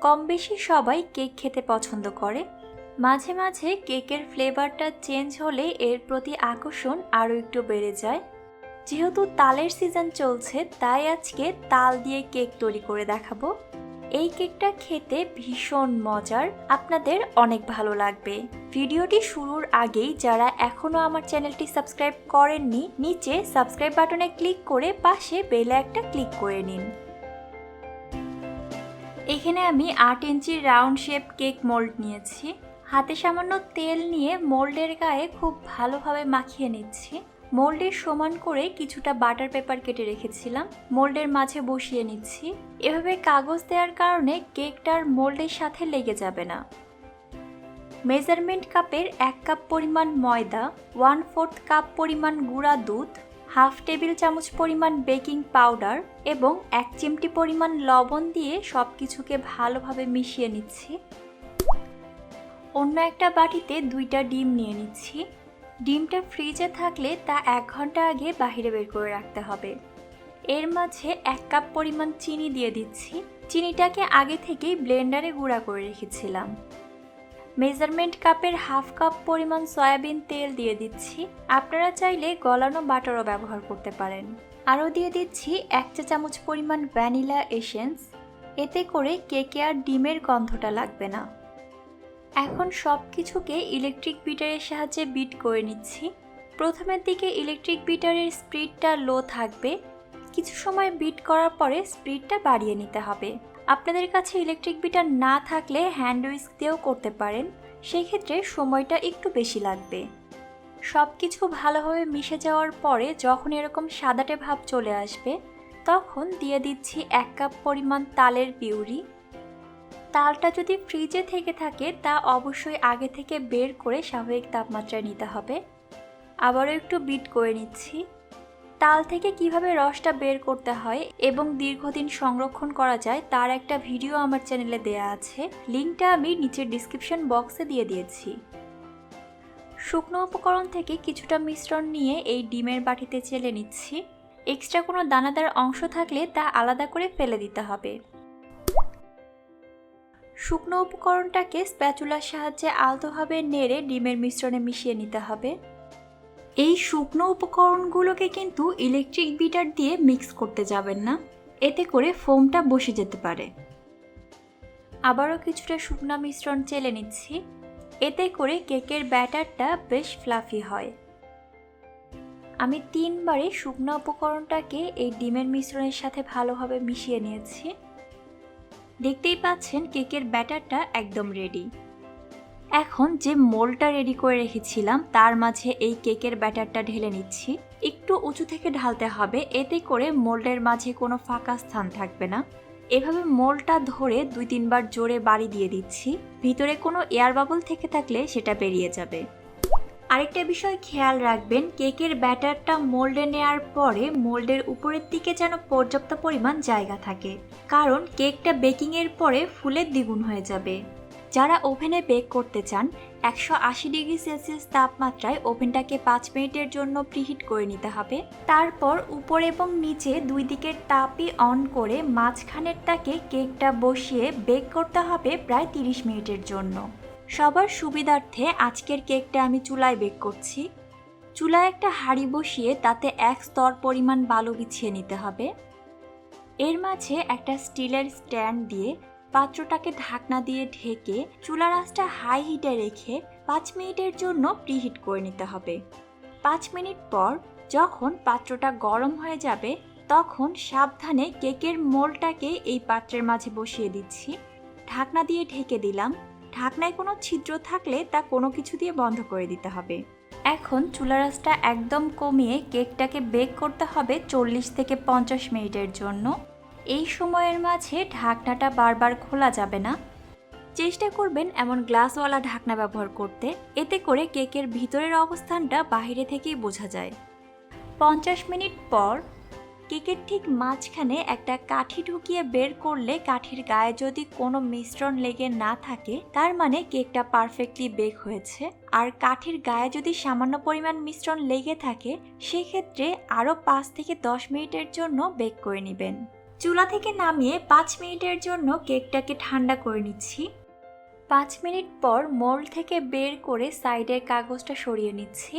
কম বেশি সবাই কেক খেতে পছন্দ করে। মাঝে মাঝে কেকের ফ্লেভারটা চেঞ্জ হলে এর প্রতি আকর্ষণ আরও একটু বেড়ে যায়। যেহেতু তালের সিজন চলছে, তাই আজকে তাল দিয়ে কেক তৈরি করে দেখাবো। এই কেকটা খেতে ভীষণ মজার, আপনাদের অনেক ভালো লাগবে। ভিডিওটি শুরুর আগেই যারা এখনও আমার চ্যানেলটি সাবস্ক্রাইব করেননি, নিচে সাবস্ক্রাইব বাটনে ক্লিক করে পাশে বেলে একটা ক্লিক করে নিন। এখানে আমি 8 ইঞ্চির রাউন্ড শেপ কেক মোল্ড নিয়েছি। হাতে সামান্য তেল নিয়ে মোল্ডের গায়ে খুব ভালোভাবে মাখিয়ে নিচ্ছি। মোল্ডের সমান করে কিছুটা বাটার পেপার কেটে রেখেছিলাম, মোল্ডের মাঝে বসিয়ে নিচ্ছি। এভাবে কাগজ দেওয়ার কারণে কেকটার মোল্ডের সাথে লেগে যাবে না। মেজারমেন্ট কাপের 1 কাপ পরিমাণ ময়দা, 1/4 কাপ পরিমাণ গুঁড়া দুধ, হাফ টেবিল চামচ পরিমাণ বেকিং পাউডার এবং 1 চিমটি পরিমাণ লবণ দিয়ে সব কিছুকে ভালোভাবে মিশিয়ে নিচ্ছি। অন্য একটা বাটিতে 2টা ডিম নিয়ে নিচ্ছি। ডিমটা ফ্রিজে থাকলে তা 1 ঘন্টা আগে বাইরে বের করে রাখতে হবে। এর মাঝে 1 কাপ পরিমাণ চিনি দিয়ে দিচ্ছি। চিনিটাকে আগে থেকেই ব্লেন্ডারে গুঁড়া করে রেখেছিলাম। মেজারমেন্ট কাপের হাফ কাপ পরিমাণ সয়াবিন তেল দিয়ে দিচ্ছি। আপনারা চাইলে গলানো বাটারও ব্যবহার করতে পারেন। আরও দিয়ে দিচ্ছি 1 চা চামচ পরিমাণ ভ্যানিলা এসেন্স। এতে করে কেকে আর ডিমের গন্ধটা লাগবে না। এখন সব কিছুকে ইলেকট্রিক বিটারের সাহায্যে বিট করে নিচ্ছি। প্রথমের দিকে ইলেকট্রিক বিটারের স্পিডটা লো থাকবে, কিছু সময় বিট করার পরে স্পিডটা বাড়িয়ে নিতে হবে। আপনাদের কাছে ইলেকট্রিক বিটার না থাকলে হ্যান্ড হুইস্ক দিয়েও করতে পারেন, সেক্ষেত্রে সময়টা একটু বেশি লাগবে। সব কিছু ভালোভাবে মিশে যাওয়ার পরে যখন এরকম সাদাটে ভাব চলে আসবে, তখন দিয়ে দিচ্ছি 1 কাপ পরিমাণ তালের পিউরি। তালটা যদি ফ্রিজে থেকে থাকে তা অবশ্যই আগে থেকে বের করে স্বাভাবিক তাপমাত্রায় নিতে হবে। আবারও একটু বিট করে নিচ্ছি। তাল থেকে কিভাবে রসটা বের করতে হয় এবং দীর্ঘদিন সংরক্ষণ করা যায় তার একটা ভিডিও আমার চ্যানেলে দেয়া আছে, লিঙ্কটা আমি নিচের ডিসক্রিপশন বক্সে দিয়ে দিয়েছি। শুকনো উপকরণ থেকে কিছুটা মিশ্রণ নিয়ে এই ডিমের বাটিতে চেলে নিচ্ছি। এক্সট্রা কোনো দানাদার অংশ থাকলে তা আলাদা করে ফেলে দিতে হবে। শুকনো উপকরণটাকে স্প্যাচুলার সাহায্যে আলতোভাবে নেড়ে ডিমের মিশ্রণে মিশিয়ে নিতে হবে। এই শুকনো উপকরণগুলোকে কিন্তু ইলেকট্রিক বিটার দিয়ে মিক্স করতে যাবেন না, এতে করে ফোমটা বসে যেতে পারে। আবারও কিছুটা শুকনো মিশ্রণ চেলে নিচ্ছি, এতে করে কেকের ব্যাটারটা বেশ ফ্লাফি হয়। আমি 3 বারে শুকনো উপকরণটাকে এই ডিমের মিশ্রণের সাথে ভালোভাবে মিশিয়ে নিয়েছি। দেখতেই পাচ্ছেন কেকের ব্যাটারটা একদম রেডি। এখন যে মোল্ডটা রেডি করে রেখেছিলাম তার মাঝে এই কেকের ব্যাটারটা ঢেলে নিচ্ছি। একটু উঁচু থেকে ঢালতে হবে, এতে করে মোল্ডের মাঝে কোনো ফাঁকা স্থান থাকবে না। এভাবে মোল্ডটা ধরে 2-3 বার জোরে বাড়ি দিয়ে দিচ্ছি। ভিতরে কোনো এয়ার বাবল থেকে থাকলে সেটা বেরিয়ে যাবে। আরেকটা বিষয় খেয়াল রাখবেন, কেকের ব্যাটারটা মোল্ডে নেওয়ার পরে মোল্ডের উপরের দিকে যেন পর্যাপ্ত পরিমাণ জায়গা থাকে, কারণ কেকটা বেকিংয়ের পরে ফুলে দ্বিগুণ হয়ে যাবে। যারা ওভেনে বেক করতে চান, 180 ডিগ্রি সেলসিয়াস তাপমাত্রায় ওভেনটাকে 5 মিনিটের জন্য প্রিহিট করে নিতে হবে। তারপর উপর এবং নিচে 2 দিকের তাপই অন করে মাঝখানেরটাকে কেকটা বসিয়ে বেক করতে হবে প্রায় 30 মিনিটের জন্য। সবার সুবিধার্থে আজকের কেকটা আমি চুলায় বেক করছি। চুলায় একটা হাঁড়ি বসিয়ে তাতে 1 স্তর পরিমাণ বালু বিছিয়ে নিতে হবে। এর মাঝে একটা স্টিলের স্ট্যান্ড দিয়ে পাত্রটাকে ঢাকনা দিয়ে ঢেকে চুলার আঁচটা হাই হিটে রেখে 5 মিনিটের জন্য প্রিহিট করে নিতে হবে। 5 মিনিট পর যখন পাত্রটা গরম হয়ে যাবে, তখন সাবধানে কেকের মোল্ডটাকে এই পাত্রের মাঝে বসিয়ে দিচ্ছি। ঢাকনা দিয়ে ঢেকে দিলাম। ঢাকনায় কোনো ছিদ্র থাকলে তা কোনো কিছু দিয়ে বন্ধ করে দিতে হবে। এখন চুলার আঁচটা একদম কমিয়ে কেকটাকে বেক করতে হবে 40 থেকে 50 মিনিটের জন্য। এই সময়ের মাঝে ঢাকনাটা বারবার খোলা যাবে না। চেষ্টা করবেন এমন গ্লাসওয়ালা ঢাকনা ব্যবহার করতে, এতে করে কেকের ভিতরের অবস্থানটা বাইরে থেকেই বোঝা যায়। 50 মিনিট পর কেকের ঠিক মাঝখানে একটা কাঠি ঢুকিয়ে বের করলে কাঠির গায়ে যদি কোনো মিশ্রণ লেগে না থাকে, তার মানে কেকটা পারফেক্টলি বেক হয়েছে। আর কাঠির গায়ে যদি সামান্য পরিমাণ মিশ্রণ লেগে থাকে, সেক্ষেত্রে আরও 5 থেকে 10 মিনিটের জন্য বেক করে নেবেন। চুলা থেকে নামিয়ে 5 মিনিটের জন্য কেকটাকে ঠান্ডা করে নিচ্ছি। 5 মিনিট পর মোল্ড থেকে বের করে সাইডের কাগজটা সরিয়ে নিচ্ছি।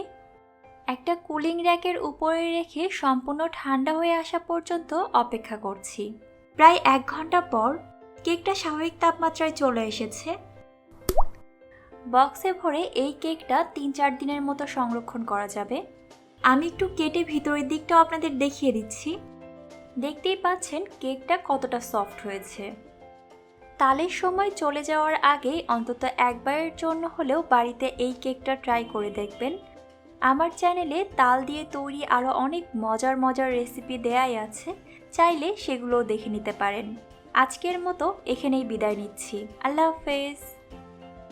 একটা কুলিং র্যাকের উপরে রেখে সম্পূর্ণ ঠান্ডা হয়ে আসা পর্যন্ত অপেক্ষা করছি। প্রায় 1 ঘন্টা পর কেকটা স্বাভাবিক তাপমাত্রায় চলে এসেছে। বক্সে ভরে এই কেকটা 3-4 দিনের মতো সংরক্ষণ করা যাবে। আমি একটু কেটে ভিতরের দিকটাও আপনাদের দেখিয়ে দিচ্ছি। দেখতেই পাচ্ছেন কেকটা কতটা সফট হয়েছে। তালের সময় চলে যাওয়ার আগে অন্তত একবারের জন্য হলেও বাড়িতে এই কেকটা ট্রাই করে দেখবেন। আমার চ্যানেলে তাল দিয়ে তৈরি আরও অনেক মজার মজার রেসিপি দেয়াই আছে, চাইলে সেগুলোও দেখে নিতে পারেন। আজকের মতো এখানেই বিদায় নিচ্ছি। আল্লাহ হাফেজ।